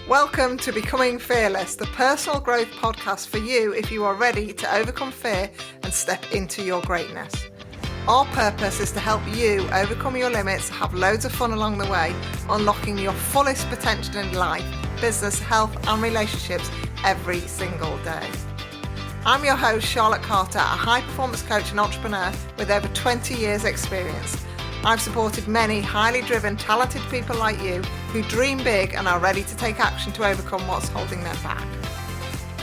Welcome to Becoming Fearless, the personal growth podcast for you if you are ready to overcome fear and step into your greatness. Our purpose is to help you overcome your limits, have loads of fun along the way, unlocking your fullest potential in life, business, health and relationships every single day. I'm your host, Charlotte Carter, a high-performance coach and entrepreneur with over 20 years' experience. I've supported many highly driven, talented people like you who dream big and are ready to take action to overcome what's holding them back.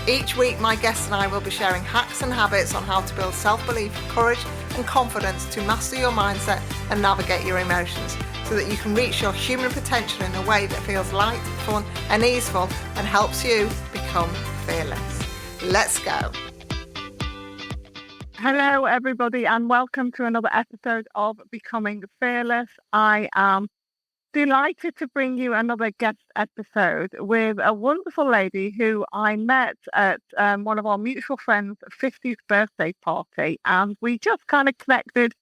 Each week, my guests and I will be sharing hacks and habits on how to build self-belief, courage and confidence to master your mindset and navigate your emotions so that you can reach your human potential in a way that feels light, fun and easeful and helps you become fearless. Let's go. Hello, everybody, and welcome to another episode of Becoming Fearless. I am delighted to bring you another guest episode with a wonderful lady who I met at one of our mutual friends' 50th birthday party, and we just kind of connected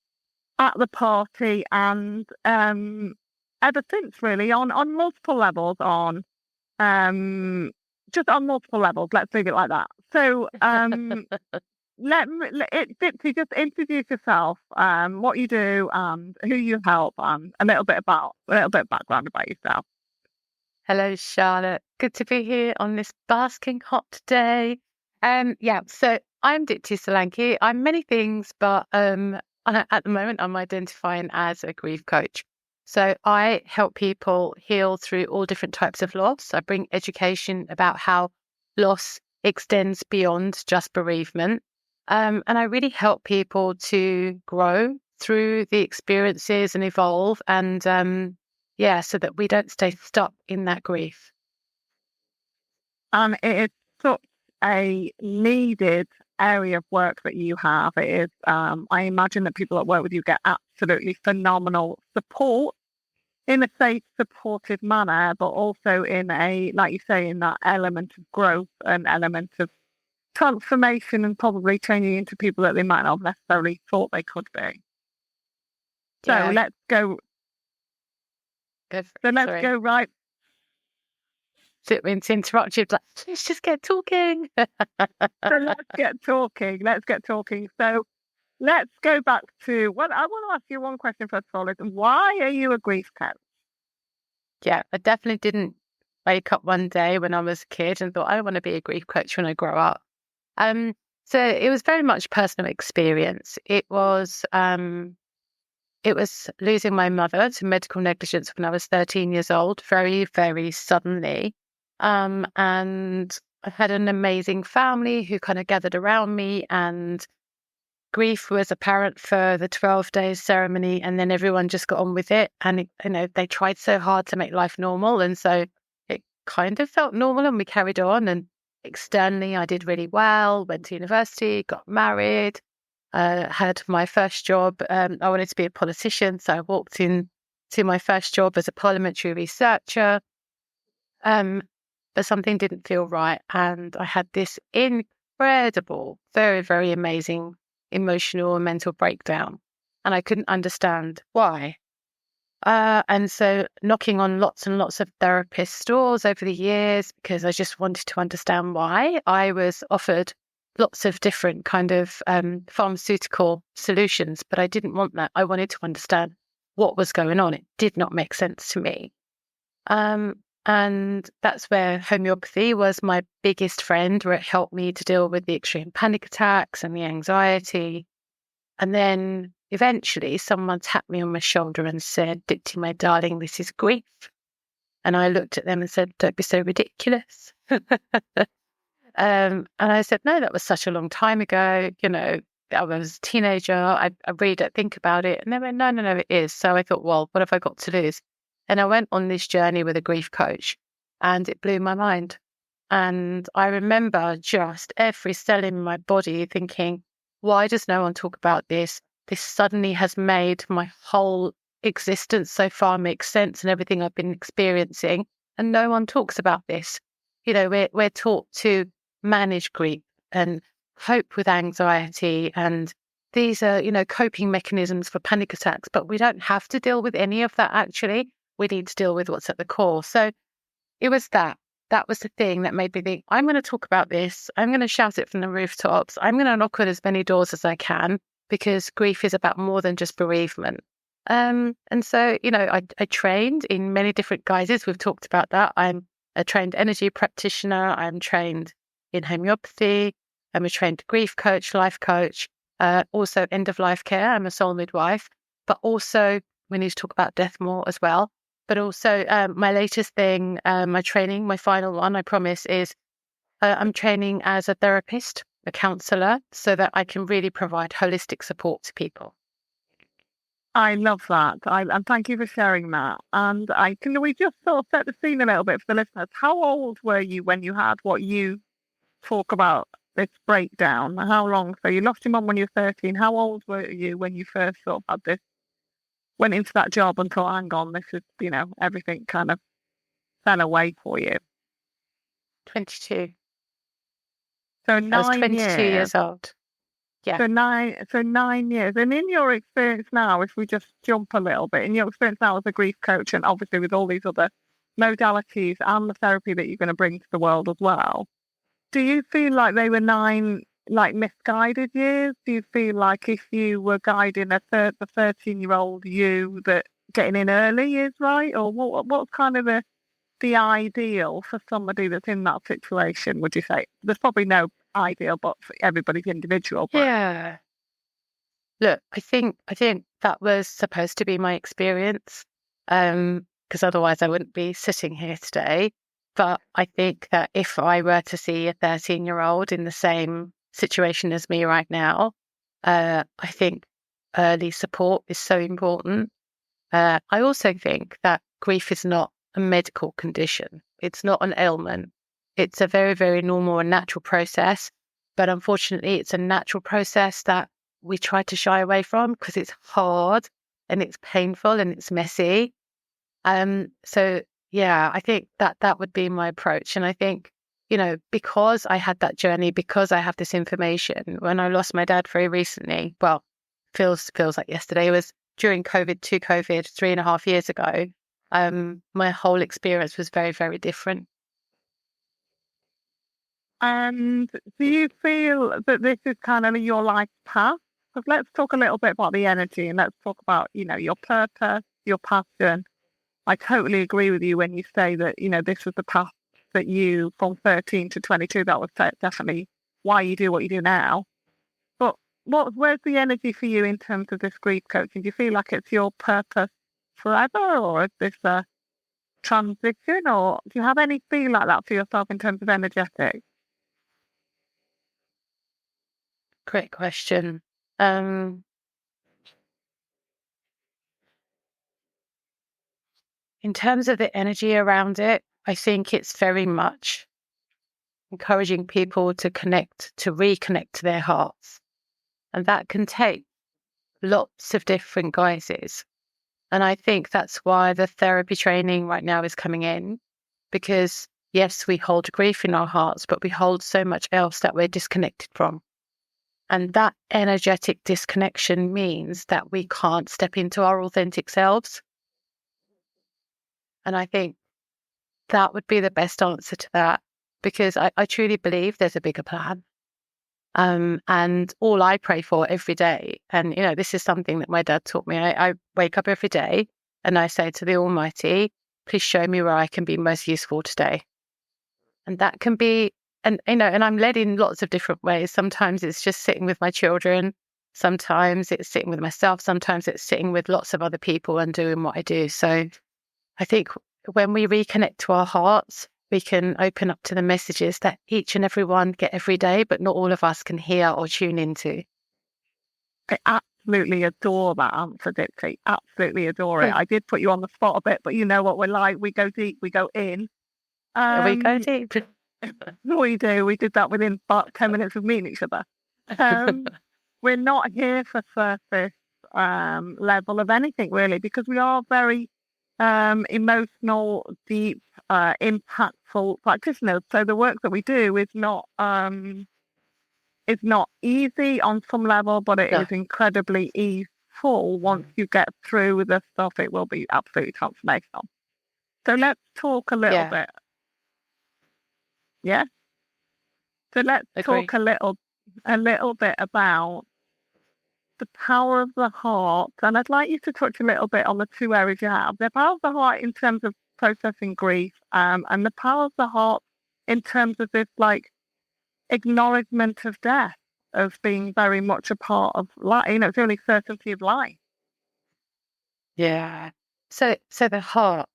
at the party, and ever since, really, on multiple levels, just on multiple levels. Let's leave it like that. So. Dipti, just introduce yourself, what you do, and who you help, and a little bit of background about yourself. Hello, Charlotte. Good to be here on this basking hot day. So I'm Dipti Solanki. I'm many things, but at the moment I'm identifying as a grief coach. So I help people heal through all different types of loss. I bring education about how loss extends beyond just bereavement. And I really help people to grow through the experiences and evolve and, so that we don't stay stuck in that grief. And it is such a needed area of work that you have. It is, I imagine that people that work with you get absolutely phenomenal support in a safe, supportive manner, but also in a, like you say, in that element of growth, an element of transformation and probably changing into people that they might not have necessarily thought they could be. So let's go. Go right. Didn't mean to interrupt you. Let's just get talking. Let's get talking. So let's go back to, well, I want to ask you one question first of all. Is why are you a grief coach? Yeah, I definitely didn't wake up one day when I was a kid and thought I want to be a grief coach when I grow up. So it was very much personal experience. It was losing my mother to medical negligence when I was 13 years old, very, very suddenly. And I had an amazing family who kind of gathered around me, and grief was apparent for the 12 days ceremony, and then everyone just got on with it. And they tried so hard to make life normal, and so it kind of felt normal, and we carried on. And externally, I did really well, went to university, got married, had my first job. I wanted to be a politician, so I walked in to my first job as a parliamentary researcher. But something didn't feel right, and I had this incredible, very, very amazing emotional and mental breakdown, and I couldn't understand why. And so knocking on lots and lots of therapist doors over the years because I just wanted to understand why. I was offered lots of different kind of pharmaceutical solutions, but I didn't want that. I wanted to understand what was going on. It did not make sense to me. And that's where homeopathy was my biggest friend, where it helped me to deal with the extreme panic attacks and the anxiety. And then eventually someone tapped me on my shoulder and said, "Dipti, my darling, this is grief." And I looked at them and said, "Don't be so ridiculous." And I said, "No, that was such a long time ago. I was a teenager. I really don't think about it." And they went, no, it is. So I thought, well, what have I got to lose? And I went on this journey with a grief coach, and it blew my mind. And I remember just every cell in my body thinking, why does no one talk about this? This suddenly has made my whole existence so far make sense and everything I've been experiencing. And no one talks about this. We're taught to manage grief and cope with anxiety. And these are, coping mechanisms for panic attacks. But we don't have to deal with any of that, actually. We need to deal with what's at the core. So it was that that was the thing that made me think, I'm going to talk about this. I'm going to shout it from the rooftops. I'm going to knock on as many doors as I can, because grief is about more than just bereavement. And so, I trained in many different guises. We've talked about that. I'm a trained energy practitioner. I'm trained in homeopathy. I'm a trained grief coach, life coach, also end of life care. I'm a soul midwife, but also we need to talk about death more as well. But also my latest thing, my training, my final one, I promise, is I'm training as a therapist, a counsellor, so that I can really provide holistic support to people. I love that. And thank you for sharing that. And can we just sort of set the scene a little bit for the listeners? How old were you when you had what you talk about, this breakdown? How long? So you lost your mum when you were 13. How old were you when you first sort of had this, went into that job and thought, hang on, this is, everything kind of fell away for you? 22. So I was 22 years old. Yeah. So 9 years. And in your experience now, if we just jump a little bit, in your experience now as a grief coach, and obviously with all these other modalities and the therapy that you're going to bring to the world as well, do you feel like they were 9 misguided years? Do you feel like if you were guiding the 13-year-old you, that getting in early is right? Or what's kind of the ideal for somebody that's in that situation, would you say? There's probably no ideal, but for everybody's individual. But... Yeah. Look, I think that was supposed to be my experience, because otherwise I wouldn't be sitting here today. But I think that if I were to see a 13-year-old in the same situation as me right now, I think early support is so important. I also think that grief is not a medical condition. It's not an ailment. It's a very, very normal and natural process. But unfortunately, it's a natural process that we try to shy away from because it's hard and it's painful and it's messy. So yeah, I think that would be my approach. And I think, because I had that journey, because I have this information, when I lost my dad very recently, well, feels like yesterday, it was during COVID, 3.5 years ago. My whole experience was very, very different. And do you feel that this is kind of your life path? Because let's talk a little bit about the energy, and let's talk about, your purpose, your passion. I totally agree with you when you say that, this was the path that you, from 13 to 22, that was definitely why you do what you do now. But where's the energy for you in terms of this grief coaching? Do you feel like it's your purpose forever, or is this a transition, or do you have any feel like that for yourself in terms of energetic? Great question. In terms of the energy around it, I think it's very much encouraging people to reconnect to their hearts. And that can take lots of different guises. And I think that's why the therapy training right now is coming in, because yes, we hold grief in our hearts, but we hold so much else that we're disconnected from. And that energetic disconnection means that we can't step into our authentic selves. And I think that would be the best answer to that, because I truly believe there's a bigger plan. And all I pray for every day, and this is something that my dad taught me. I wake up every day and I say to the Almighty, please show me where I can be most useful today. And that can be, and I'm led in lots of different ways. Sometimes it's just sitting with my children. Sometimes it's sitting with myself. Sometimes it's sitting with lots of other people and doing what I do. So I think when we reconnect to our hearts, we can open up to the messages that each and every one get every day, but not all of us can hear or tune into. I absolutely adore that answer, Dipti. Absolutely adore it. I did put you on the spot a bit, but you know what we're like. We go deep, we go in. We go deep. We do. We did that within about 10 minutes of meeting each other. We're not here for surface level of anything, really, because we are very emotional, deep, impactful practitioners. So the work that we do is not easy on some level, but it is incredibly easeful. Once you get through the stuff, it will be absolutely transformational. So let's talk a little bit. Yeah. So let's Agree. talk a little bit about the power of the heart. And I'd like you to touch a little bit on the two areas you have. The power of the heart in terms of processing grief, and the power of the heart in terms of this like acknowledgement of death as being very much a part of life. It's the only certainty of life. Yeah. So the heart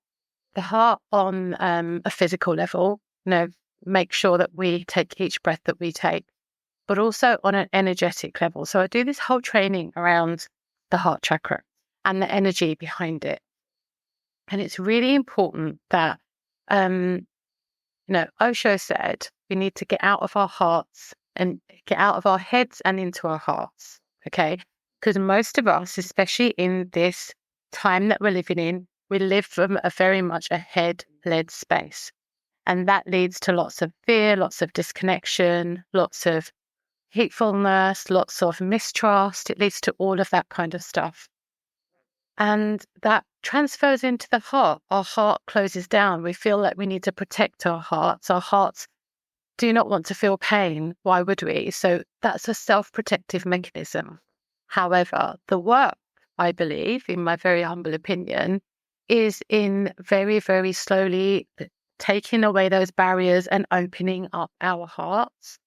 on a physical level, make sure that we take each breath that we take, but also on an energetic level. So I do this whole training around the heart chakra and the energy behind it. And it's really important that, Osho said we need to get out of our hearts and get out of our heads and into our hearts. Okay. Because most of us, especially in this time that we're living in, we live from a very much a head-led space. And that leads to lots of fear, lots of disconnection, lots of hatefulness, lots of mistrust. It leads to all of that kind of stuff. And that transfers into the heart. Our heart closes down. We feel like we need to protect our hearts. Our hearts do not want to feel pain. Why would we? So that's a self-protective mechanism. However, the work, I believe, in my very humble opinion, is in very, very slowly taking away those barriers and opening up our hearts.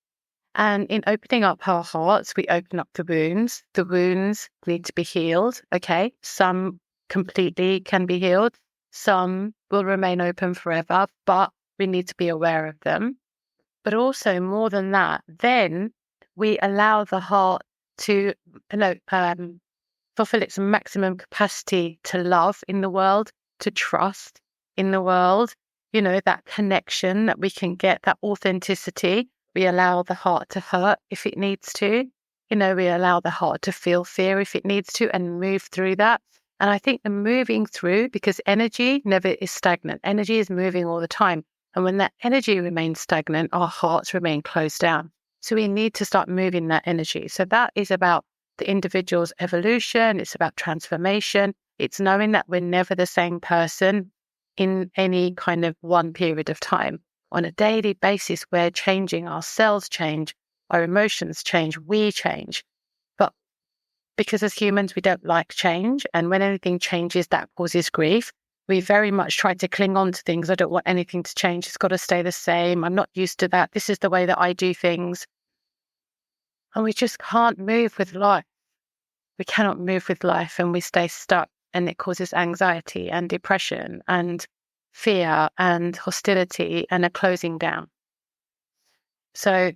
And in opening up our hearts, we open up the wounds. The wounds need to be healed. Okay. Some completely can be healed. Some will remain open forever, but we need to be aware of them. But also more than that, then we allow the heart to, fulfill its maximum capacity to love in the world, to trust in the world, that connection that we can get, that authenticity. We allow the heart to hurt if it needs to. We allow the heart to feel fear if it needs to and move through that. And I think the moving through, because energy never is stagnant. Energy is moving all the time. And when that energy remains stagnant, our hearts remain closed down. So we need to start moving that energy. So that is about the individual's evolution. It's about transformation. It's knowing that we're never the same person in any kind of one period of time. On a daily basis, we're changing. Our cells change, our emotions change, we change. But because as humans, we don't like change. And when anything changes, that causes grief. We very much try to cling on to things. I don't want anything to change. It's got to stay the same. I'm not used to that. This is the way that I do things. And we just can't move with life. We cannot move with life and we stay stuck, and it causes anxiety and depression and fear and hostility and a closing down. So,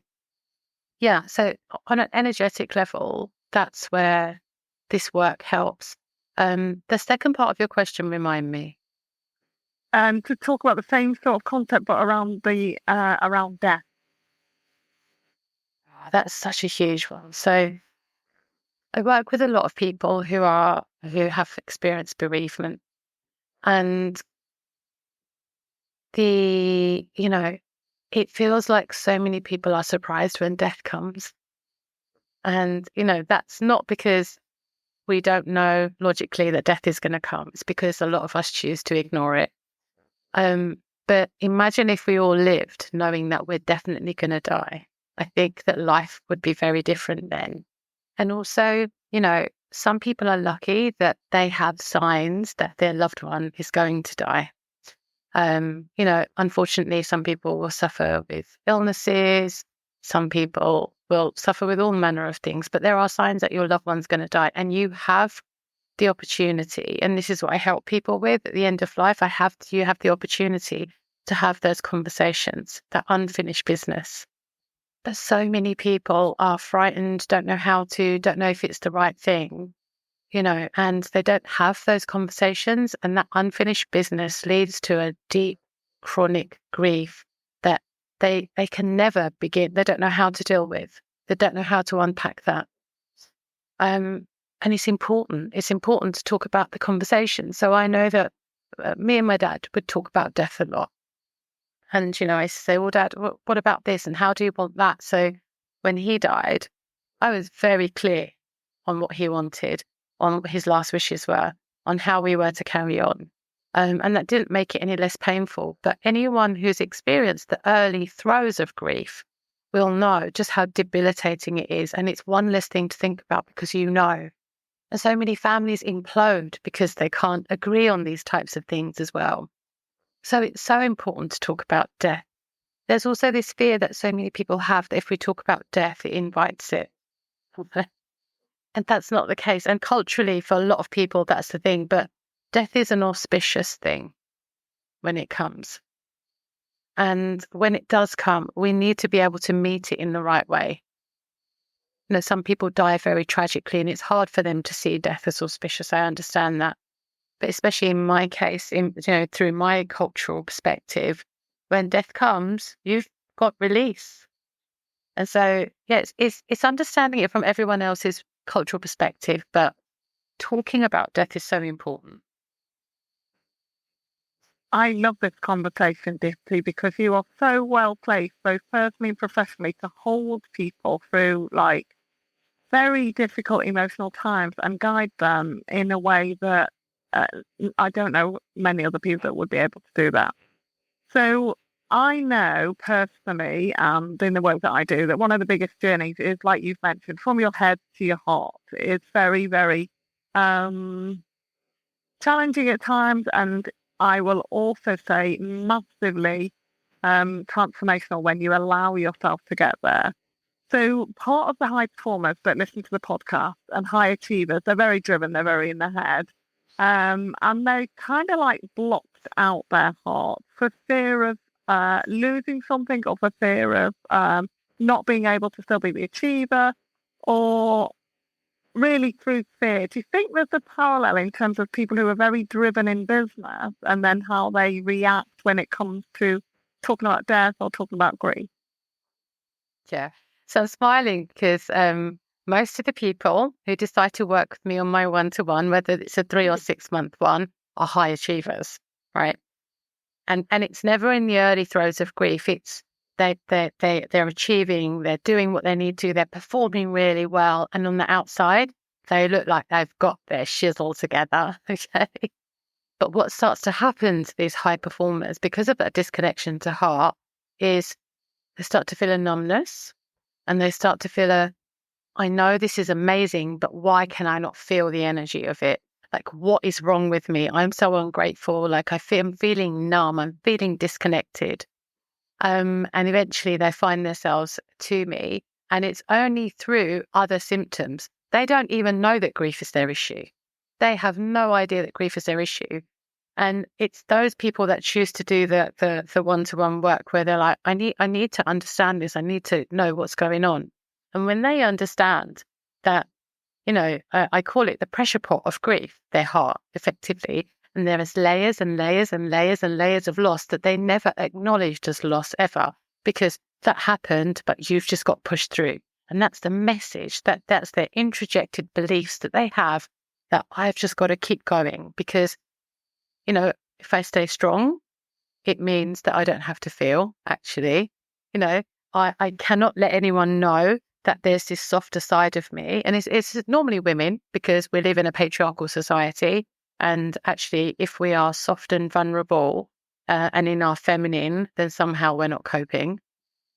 so on an energetic level, that's where this work helps. The second part of your question, remind me. To talk about the same sort of concept, but around the around death. Oh, that's such a huge one. So I work with a lot of people who have experienced bereavement, and it feels like so many people are surprised when death comes. And, that's not because we don't know logically that death is going to come. It's because a lot of us choose to ignore it. But imagine if we all lived knowing that we're definitely going to die. I think that life would be very different then. And also, some people are lucky that they have signs that their loved one is going to die. Unfortunately, some people will suffer with illnesses. Some people will suffer with all manner of things, but there are signs that your loved one's going to die, and you have the opportunity. And this is what I help people with at the end of life. You have the opportunity to have those conversations, that unfinished business. But so many people are frightened, don't know if it's the right thing, and they don't have those conversations. And that unfinished business leads to a deep, chronic grief that they can never begin. They don't know how to deal with. They don't know how to unpack that. And it's important. It's important to talk about the conversation. So I know that me and my dad would talk about death a lot. And, I say, well, Dad, what about this? And how do you want that? So when he died, I was very clear on what he wanted, on what his last wishes were, on how we were to carry on. And that didn't make it any less painful. But anyone who's experienced the early throes of grief will know just how debilitating it is. And it's one less thing to think about because you know. And so many families implode because they can't agree on these types of things as well. So it's so important to talk about death. There's also this fear that so many people have that if we talk about death, it invites it. And that's not the case. And culturally, for a lot of people, that's the thing. But death is an auspicious thing when it comes. And when it does come, we need to be able to meet it in the right way. You know, some people die very tragically, and it's hard for them to see death as auspicious. I understand that. But especially in my case, through my cultural perspective, when death comes, you've got release. And so, yes, it's understanding it from everyone else's cultural perspective, but talking about death is so important. I love this conversation, Dipti, because you are so well placed, both personally and professionally, to hold people through like very difficult emotional times and guide them in a way that I don't know many other people that would be able to do that. So I know personally, and in the work that I do, that one of the biggest journeys is, like you've mentioned, from your head to your heart. It's very, very challenging at times, and I will also say massively transformational when you allow yourself to get there. So part of the high performers that listen to the podcast and high achievers, they're very driven, they're very in their head. And they kind of like blocked out their heart for fear of losing something, or for fear of not being able to still be the achiever, or really through fear. Do you think there's a parallel in terms of people who are very driven in business and then how they react when it comes to talking about death or talking about grief? Yeah. So I'm smiling because most of the people who decide to work with me on my one-to-one, whether it's a 3 or 6 month one, are high achievers, right? And it's never in the early throes of grief. It's they're achieving, they're doing what they need to, they're performing really well, and on the outside they look like they've got their shizzle together. Okay. But what starts to happen to these high performers because of that disconnection to heart is they start to feel a numbness, and they start to feel I know this is amazing, but why can I not feel the energy of it? Like, what is wrong with me? I'm so ungrateful. Like, I'm feeling numb. I'm feeling disconnected. And eventually they find themselves to me, and it's only through other symptoms. They don't even know that grief is their issue. They have no idea that grief is their issue. And it's those people that choose to do the one-to-one work where they're like, I need to understand this. I need to know what's going on. And when they understand that, I call it the pressure pot of grief, their heart, effectively, and there is layers and layers and layers and layers of loss that they never acknowledged as loss ever, because that happened, but you've just got pushed through. And that's the message, that's their introjected beliefs that they have, that I've just got to keep going because, if I stay strong, it means that I don't have to feel, actually. I cannot let anyone know that there's this softer side of me. And it's normally women, because we live in a patriarchal society. And actually, if we are soft and vulnerable and in our feminine, then somehow we're not coping.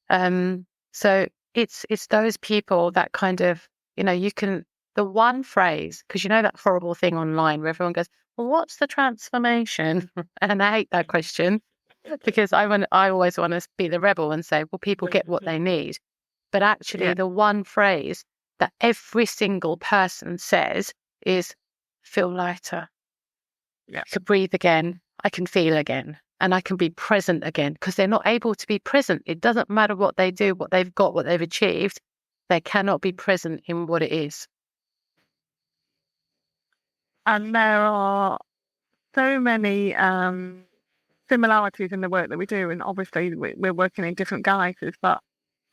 So it's those people that kind of, the one phrase, because that horrible thing online where everyone goes, well, what's the transformation? And I hate that question because I always want to be the rebel and say, well, people get what they need. But actually, the one phrase that every single person says is, feel lighter. I can breathe again. I can feel again. And I can be present again, because they're not able to be present. It doesn't matter what they do, what they've got, what they've achieved. They cannot be present in what it is. And there are so many similarities in the work that we do. And obviously, we're working in different guises. But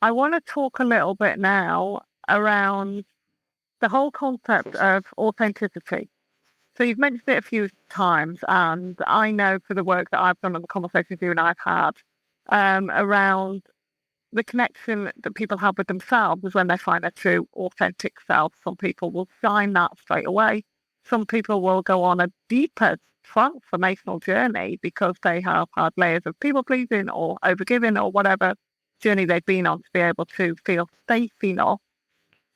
I want to talk a little bit now around the whole concept of authenticity. So you've mentioned it a few times, and I know for the work that I've done and the conversations you and I've had around the connection that people have with themselves is when they find their true, authentic self. Some people will shine that straight away. Some people will go on a deeper transformational journey because they have had layers of people pleasing or overgiving or whatever journey they've been on to be able to feel safe enough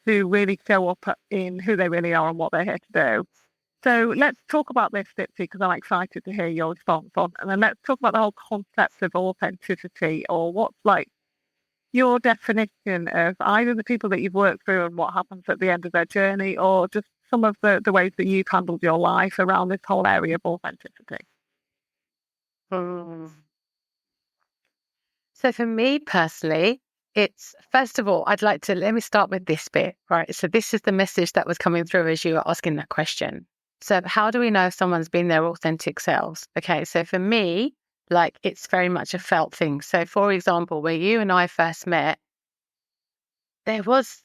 to really show up in who they really are and what they're here to do. So let's talk about this, Dipti, because I'm excited to hear your response on. And then let's talk about the whole concept of authenticity, or what's like your definition of either the people that you've worked through and what happens at the end of their journey, or just some of the ways that you've handled your life around this whole area of authenticity. Mm. So for me personally, it's, first of all, let me start with this bit, right? So this is the message that was coming through as you were asking that question. So how do we know if someone's been their authentic selves? Okay, so for me, like, it's very much a felt thing. So for example, where you and I first met, there was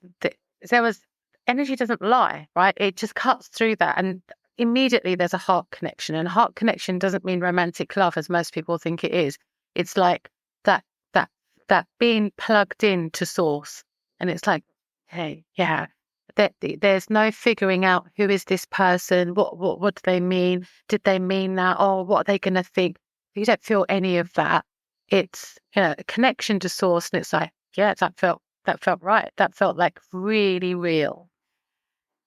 energy doesn't lie, right? It just cuts through that. And immediately there's a heart connection. And heart connection doesn't mean romantic love as most people think it is. It's like that being plugged in to source. And it's like, hey, yeah, there's no figuring out who is this person, what do they mean? Did they mean that? Or what are they going to think? You don't feel any of that. It's, a connection to source. And it's like, yeah, that felt right. That felt like really real.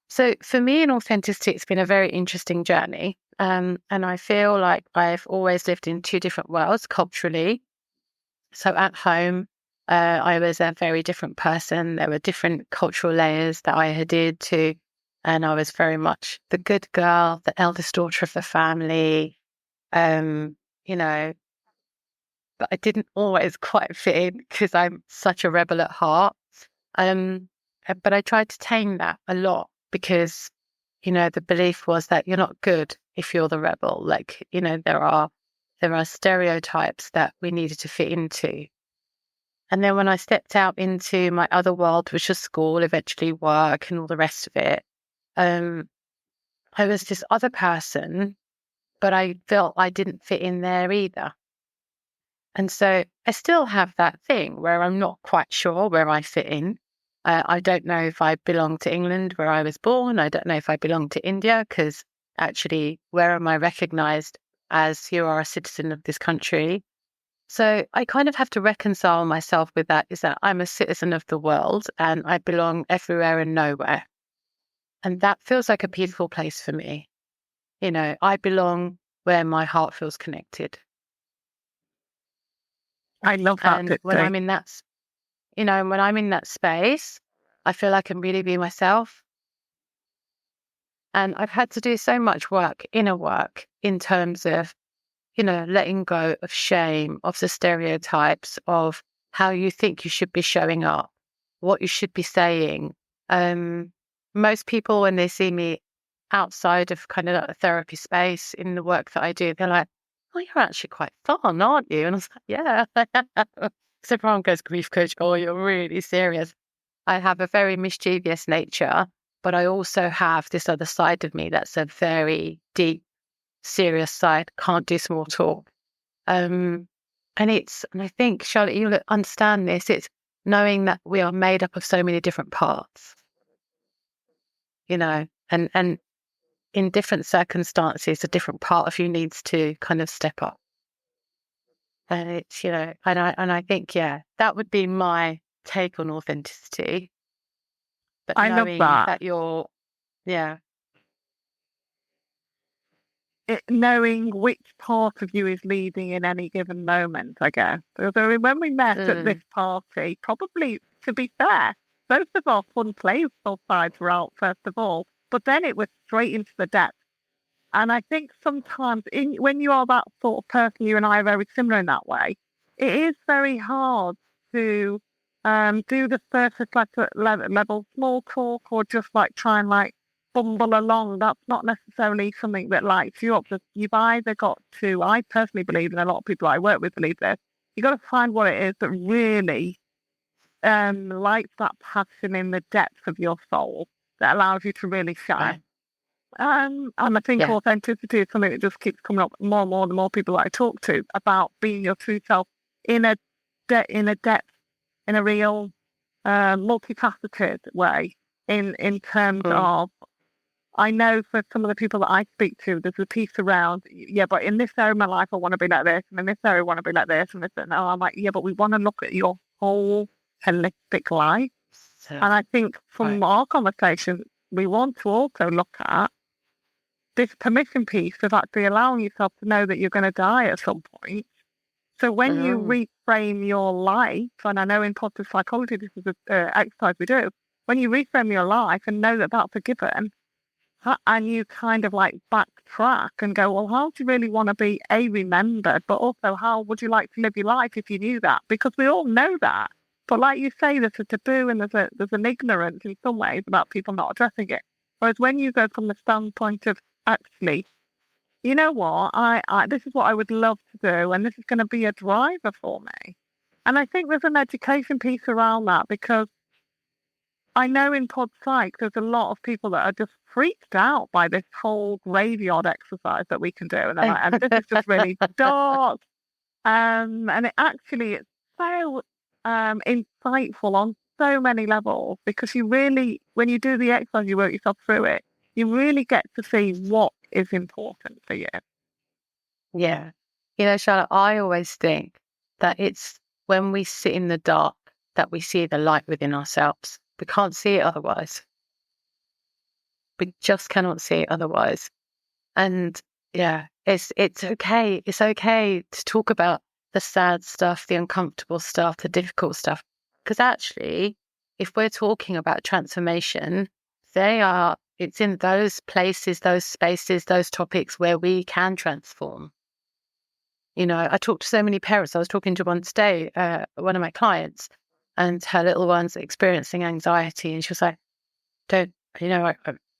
So for me in authenticity, it's been a very interesting journey. And I feel like I've always lived in two different worlds culturally. So at home, I was a very different person. There were different cultural layers that I adhered to. And I was very much the good girl, the eldest daughter of the family, but I didn't always quite fit in because I'm such a rebel at heart. But I tried to tame that a lot because, the belief was that you're not good if you're the rebel. Like, there are stereotypes that we needed to fit into. And then when I stepped out into my other world, which was school, eventually work and all the rest of it, I was this other person, but I felt I didn't fit in there either. And so I still have that thing where I'm not quite sure where I fit in. I don't know if I belong to England, where I was born. I don't know if I belong to India, because actually, where am I recognized as you are a citizen of this country? So I kind of have to reconcile myself with that, is that I'm a citizen of the world and I belong everywhere and nowhere. And that feels like a peaceful place for me. I belong where my heart feels connected. I love that. And when I'm in that, when I'm in that space, I feel I can really be myself. And I've had to do so much work, inner work, in terms of, letting go of shame, of the stereotypes of how you think you should be showing up, what you should be saying. Most people, when they see me outside of kind of a therapy space in the work that I do, they're like, oh, you're actually quite fun, aren't you? And I was like, yeah. So everyone goes, grief coach, oh, you're really serious. I have a very mischievous nature, but I also have this other side of me that's a very deep, serious side, can't do small talk. And I think, Charlotte, you'll understand this, it's knowing that we are made up of so many different parts, and in different circumstances, a different part of you needs to kind of step up. And it's, and I think, yeah, that would be my take on authenticity. But I love that. You're, yeah. Knowing which part of you is leading in any given moment, I guess. So when we met at this party, probably, to be fair, both of our fun playful sides were out, first of all, but then it was straight into the depths. And I think sometimes when you are that sort of person, you and I are very similar in that way, it is very hard to do the surface level small talk, or just like try and like bumble along. That's not necessarily something that lights you up. You've either got to, I personally believe, and a lot of people I work with believe this, you've got to find what it is that really lights that passion in the depths of your soul that allows you to really shine. And I think authenticity is something that just keeps coming up more and more the more people that I talk to about being your true self in a depth, in a real multifaceted way, in terms of I know for some of the people that I speak to, there's a piece around, yeah, but in this area of my life, I want to be like this, and in this area, I want to be like this, and this, and that. I'm like, yeah, but we want to look at your whole holistic life. So, And I think from our conversation, we want to also look at this permission piece of actually allowing yourself to know that you're going to die at some point. So when you reframe your life, and I know in positive psychology, this is an exercise we do, when you reframe your life and know that that's a given, and you kind of like backtrack and go, well, how do you really want to be remembered, but also how would you like to live your life if you knew that? Because we all know that. But like you say, there's a taboo and there's an ignorance in some ways about people not addressing it. Whereas when you go from the standpoint of actually, you know what, this is what I would love to do, and this is going to be a driver for me. And I think there's an education piece around that, because I know in pod psych there's a lot of people that are just freaked out by this whole graveyard exercise that we can do, and they're like, and this is just really dark. And it actually, it's so insightful on so many levels, because you really, when you do the exercise, you work yourself through it, you really get to see what is important for you. Yeah. You know, Charlotte, I always think that it's when we sit in the dark that we see the light within ourselves. We can't see it otherwise. We just cannot see it otherwise. And yeah, it's okay. It's okay to talk about the sad stuff, the uncomfortable stuff, the difficult stuff. Because actually, if we're talking about transformation, it's in those places, those spaces, those topics where we can transform. You know, I talk to so many parents. I was talking to one today, one of my clients, and her little one's experiencing anxiety. And she was like,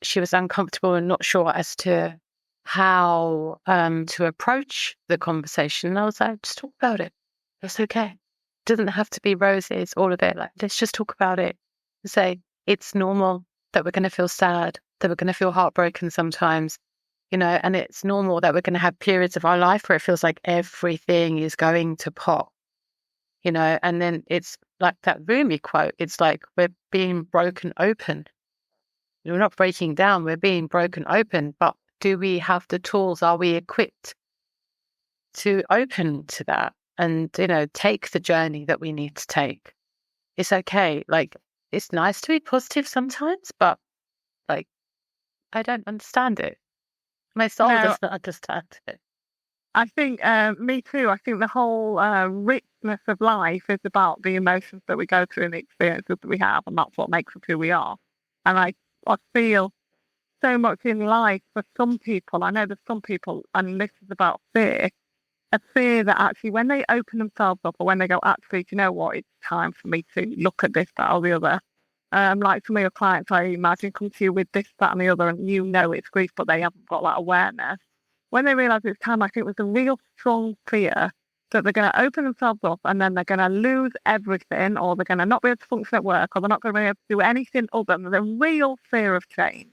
she was uncomfortable and not sure as to how to approach the conversation. And I was like, just talk about it. It's okay. It doesn't have to be roses, all of it. Like, let's just talk about it and say, it's normal that we're going to feel sad, that we're going to feel heartbroken sometimes. You know, and it's normal that we're going to have periods of our life where it feels like everything is going to pop, you know, and then it's like that Rumi quote. It's like we're being broken open. We're not breaking down, we're being broken open. But do we have the tools? Are we equipped to open to that and, you know, take the journey that we need to take? It's okay. Like, it's nice to be positive sometimes, but like, I don't understand it. My soul doesn't understand it. I think, me too. I think the whole richness of life is about the emotions that we go through and the experiences that we have, and that's what makes us who we are. And I feel so much in life for some people. I know there's some people, and this is about fear, a fear that actually when they open themselves up, or when they go, actually, do you know what, it's time for me to look at this, that, or the other. Like some of your clients, I imagine, come to you with this, that, and the other, and you know it's grief, but they haven't got that awareness. When they realise it's time, I think there's a real strong fear that they're going to open themselves up and then they're going to lose everything, or they're going to not be able to function at work, or they're not going to be able to do anything other than the real fear of change,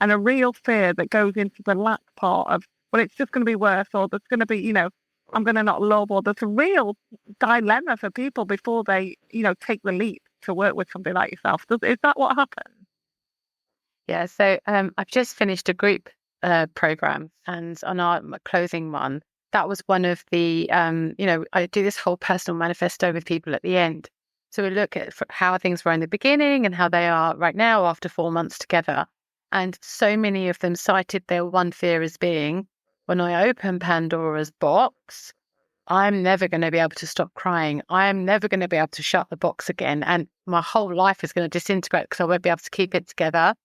and a real fear that goes into the lack part of, well, it's just going to be worse, or there's going to be, you know, I'm going to not love, or there's a real dilemma for people before they, you know, take the leap to work with somebody like yourself. Is that what happened? Yeah, so I've just finished a group program, and on our closing one, that was one of the, I do this whole personal manifesto with people at the end. So we look at how things were in the beginning and how they are right now after 4 months together. And so many of them cited their one fear as being, when I open Pandora's box, I'm never going to be able to stop crying. I'm never going to be able to shut the box again. And my whole life is going to disintegrate because I won't be able to keep it together.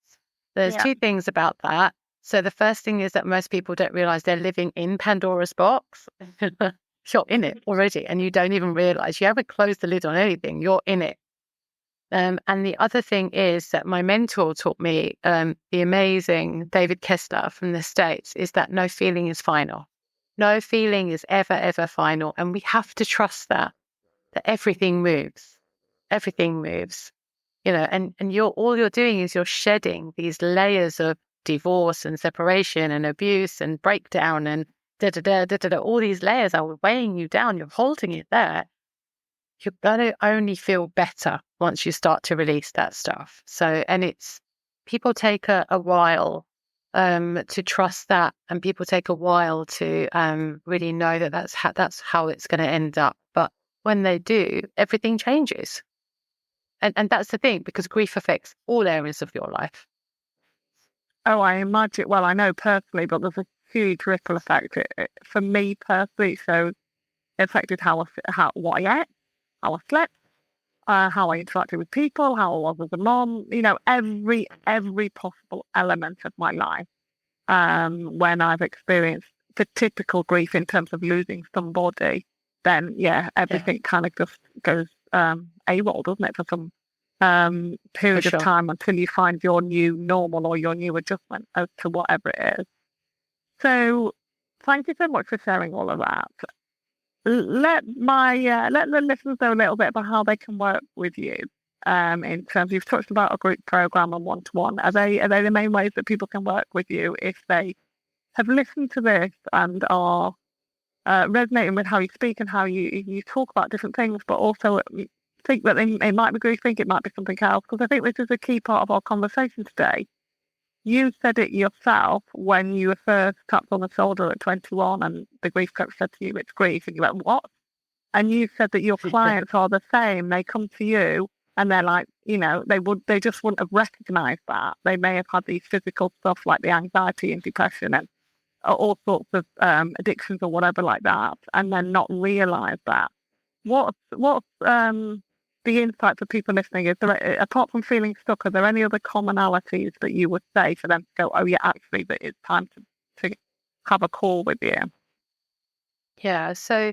There's two things about that. So the first thing is that most people don't realize they're living in Pandora's box. You're in it already, and you don't even realize. You haven't closed the lid on anything. You're in it. And the other thing is that my mentor taught me, the amazing David Kessler from the States, is that no feeling is final. No feeling is ever, ever final. And we have to trust that everything moves. Everything moves. You know, and all you're doing is you're shedding these layers of divorce and separation and abuse and breakdown and all these layers are weighing you down. You're holding it there. You're going to only feel better once you start to release that stuff. So, and people take a while to trust that, and people take a while to really know that that's how it's going to end up. But when they do, everything changes, and that's the thing, because grief affects all areas of your life. Oh, I imagine. Well, I know personally, but there's a huge ripple effect. For me personally, so it affected what I ate, how I slept, how I interacted with people, how I was as a mom. Every possible element of my life. When I've experienced the typical grief in terms of losing somebody, then everything kind of just goes AWOL, doesn't it, for some period sure. of time until you find your new normal or your new adjustment as to whatever it is. So thank you so much for sharing all of that. Let the listeners know a little bit about how they can work with you. In terms, you've touched about a group program and one-to-one. Are they the main ways that people can work with you if they have listened to this and are resonating with how you speak and how you talk about different things, but also think that it might be grief, think it might be something else? Because I think this is a key part of our conversation today. You said it yourself when you were first tapped on the shoulder at 21 and the grief coach said to you, it's grief. And you went, what? And you said that your clients are the same. They come to you and they're like, they just wouldn't have recognized that. They may have had these physical stuff like the anxiety and depression and all sorts of addictions or whatever like that, and then not realize that. What's the insight for people listening? Is there, apart from feeling stuck, are there any other commonalities that you would say for them to go, oh yeah, actually, that it's time to have a call with you? Yeah, so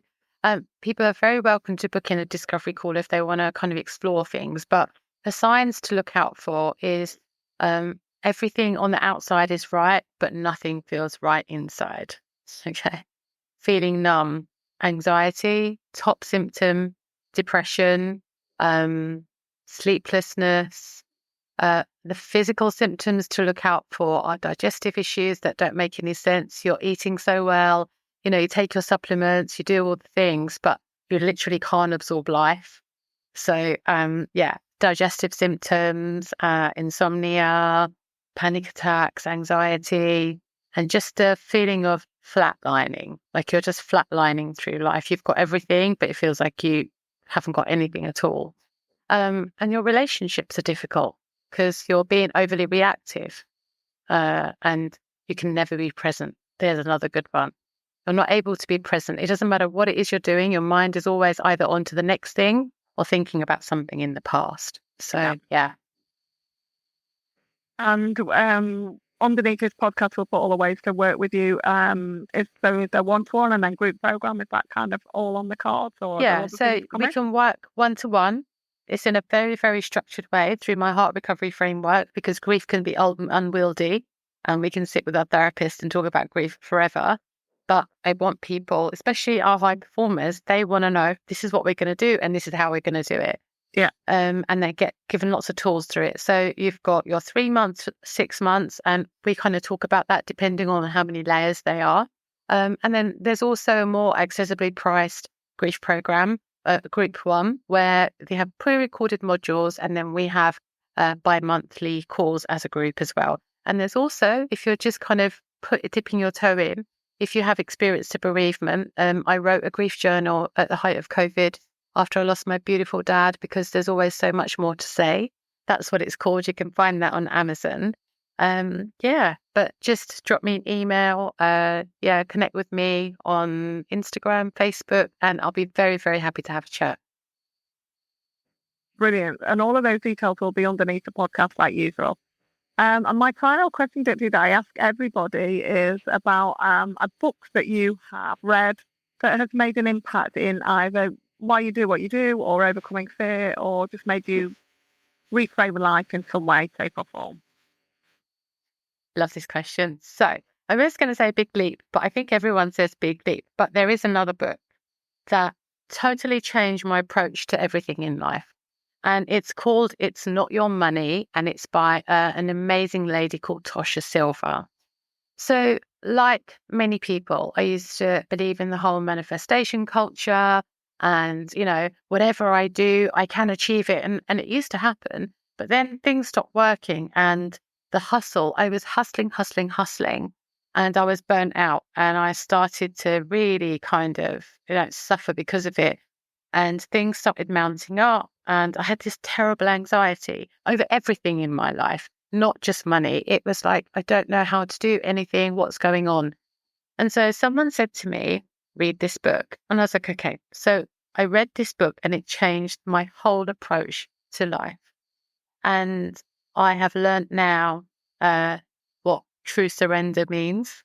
people are very welcome to book in a discovery call if they want to kind of explore things. But the signs to look out for is everything on the outside is right, but nothing feels right inside. Okay. Feeling numb, anxiety, top symptom, depression, sleeplessness. The physical symptoms to look out for are digestive issues that don't make any sense. You're eating so well, you take your supplements, you do all the things, but you literally can't absorb life. So, digestive symptoms, insomnia, panic attacks, anxiety, and just a feeling of flatlining, like you're just flatlining through life. You've got everything, but it feels like you haven't got anything at all. And your relationships are difficult because you're being overly reactive, and you can never be present. There's another good one. You're not able to be present. It doesn't matter what it is you're doing. Your mind is always either on to the next thing or thinking about something in the past. So, yeah. And underneath this podcast, we'll put all the ways to work with you. Is there one-to-one and then group program? Is that kind of all on the cards? Or yeah, so we can work one-to-one. It's in a very, very structured way through my heart recovery framework, because grief can be unwieldy, and we can sit with our therapist and talk about grief forever. But I want people, especially our high performers, they want to know this is what we're going to do and this is how we're going to do it. Yeah. And they get given lots of tools through it. So you've got your 3 months, 6 months, and we kind of talk about that depending on how many layers they are. And then there's also a more accessibly priced grief program, Group 1, where they have pre-recorded modules, and then we have bi-monthly calls as a group as well. And there's also, if you're just kind of dipping your toe in, if you have experienced a bereavement, I wrote a grief journal at the height of COVID after I lost my beautiful dad, because there's always so much more to say. That's what it's called. You can find that on Amazon. But just drop me an email. Connect with me on Instagram, Facebook, and I'll be very, very happy to have a chat. Brilliant. And all of those details will be underneath the podcast like usual. And my final question, Dipti, that I ask everybody is about a book that you have read that has made an impact in either why you do what you do, or overcoming fear, or just made you reframe life in some way, shape or form. Love this question. So I'm just going to say Big Leap, but I think everyone says Big Leap. But there is another book that totally changed my approach to everything in life. And it's called It's Not Your Money, and it's by an amazing lady called Tosha Silver. So like many people, I used to believe in the whole manifestation culture and, whatever I do, I can achieve it. And it used to happen, but then things stopped working. And the hustle. I was hustling. And I was burnt out, and I started to really kind of, suffer because of it. And things started mounting up, and I had this terrible anxiety over everything in my life, not just money. It was like, I don't know how to do anything. What's going on? And so someone said to me, read this book. And I was like, okay. So I read this book, and it changed my whole approach to life. And I have learned now what true surrender means.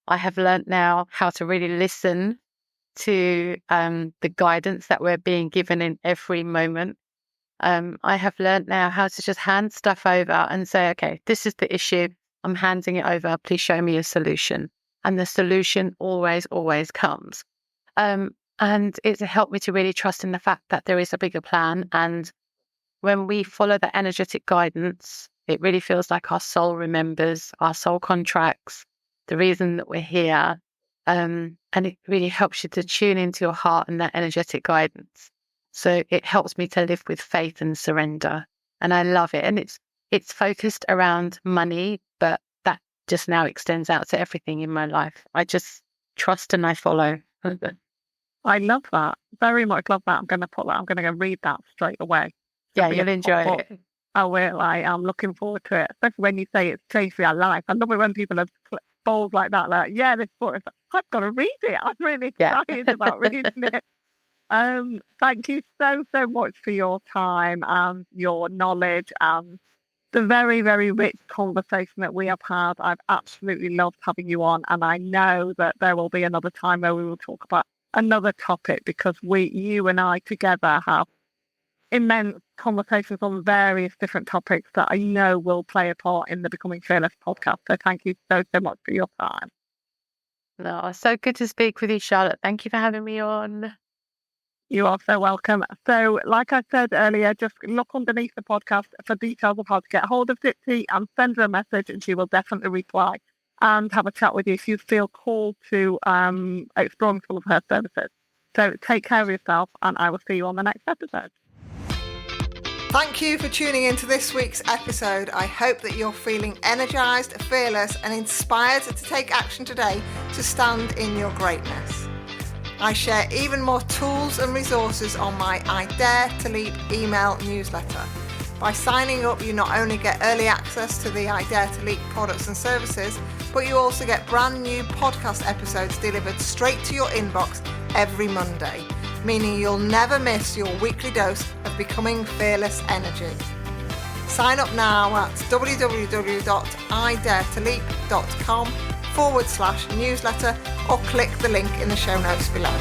I have learned now how to really listen to the guidance that we're being given in every moment. I have learned now how to just hand stuff over and say, okay, this is the issue. I'm handing it over. Please show me a solution. And the solution always comes. And it's helped me to really trust in the fact that there is a bigger plan. And when we follow the energetic guidance, it really feels like our soul remembers, our soul contracts, the reason that we're here. And it really helps you to tune into your heart and that energetic guidance. So it helps me to live with faith and surrender. And I love it. And it's focused around money, but that just now extends out to everything in my life. I just trust and I follow. I love that. Very much love that. I'm going to put that. I'm going to go read that straight away. Yeah, you'll enjoy it. I will. I am looking forward to it, especially when you say it's changed your life. I love it when people have balls like that. Like, yeah, this book, is like, I've got to read it. I'm really excited about reading it. Thank you so much for your time and your knowledge and the very, very rich conversation that we have had. I've absolutely loved having you on, and I know that there will be another time where we will talk about another topic, because you and I together have immense conversations on various different topics that I know will play a part in the Becoming Fearless podcast. So thank you so much for your time. No, so good to speak with you, Charlotte. Thank you for having me on. You are so welcome. So like I said earlier, just look underneath the podcast for details of how to get hold of Dipti and send her a message, and she will definitely reply and have a chat with you if you feel called to exploring some of her services. So take care of yourself, and I will see you on the next episode. Thank you for tuning into this week's episode. I hope that you're feeling energized, fearless, and inspired to take action today to stand in your greatness. I share even more tools and resources on my I Dare to Leap email newsletter. By signing up, you not only get early access to the I Dare to Leap products and services, but you also get brand new podcast episodes delivered straight to your inbox every Monday, meaning you'll never miss your weekly dose of Becoming Fearless energy. Sign up now at www.idaretoleap.com/newsletter or click the link in the show notes below.